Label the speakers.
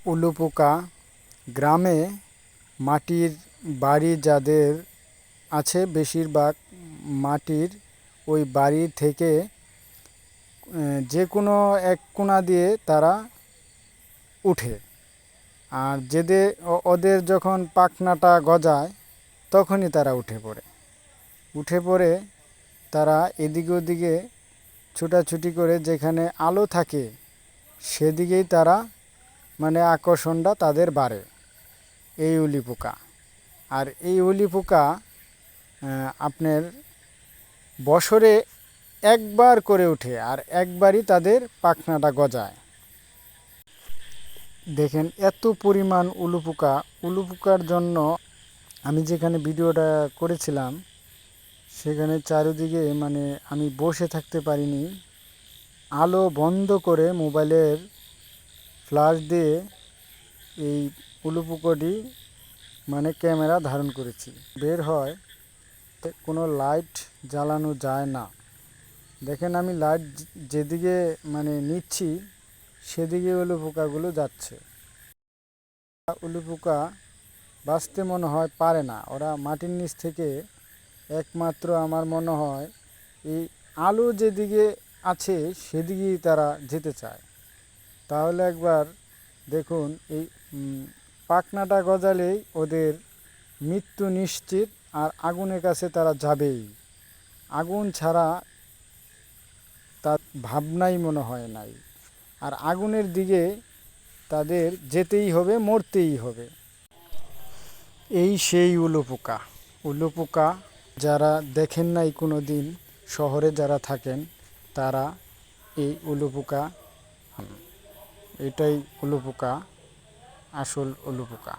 Speaker 1: উলুপোকা গ্রামে মাটির বাড়ি যাদের আছে বেশিরভাগ মাটির ওই বাড়ি থেকে যে কোনো এক কোণা দিয়ে তারা উঠে। আর ওদের যখন পাখনাটা গজায় তখনই তারা উঠে পড়ে তারা এদিকে ওদিকে ছুটাছুটি করে যেখানে আলো থাকে সেদিকেই তারা মানে আকর্ষণটা তাদের বাড়ে এই উলি পোকা। আর এই উলি পোকা আপনার বছরে একবার করে ওঠে আর একবারই তাদের পাখনাটা গজায়। দেখেন এত পরিমাণ উলুপোকার জন্য আমি যেখানে ভিডিওটা করেছিলাম সেখানে চারিদিকে মানে আমি বসে থাকতে পারিনি, আলো বন্ধ করে মোবাইলের ফ্ল্যাশ দিয়ে এই উলুপোকাটি মানে ক্যামেরা ধারণ করেছি। বের হয় কোনো লাইট জ্বালানো যায় না। দেখেন আমি লাইট যেদিকে মানে নিচ্ছি সেদিকে উলুপোকাগুলো যাচ্ছে। উলুপোকা বাঁচতে মনে হয় পারে না, ওরা মাটির নিচ থেকে একমাত্র আমার মনে হয় এই আলো যেদিকে আছে সেদিকেই তারা যেতে চায়। তাহলে একবার দেখুন এই পাখনাটা গজালেই ওদের মৃত্যু নিশ্চিত। আর আগুনের কাছে তারা যাবেই, আগুন ছাড়া তার ভাবনাই মনে হয় নাই। আর আগুনের দিকে তাদের যেতেই হবে, মরতেই হবে। এই সেই উলুপোকা যারা দেখেন নাই কোনো দিন, শহরে যারা থাকেন তারা এই উলুপোকা, এটাই উলুপোকা, আসল উলুপোকা।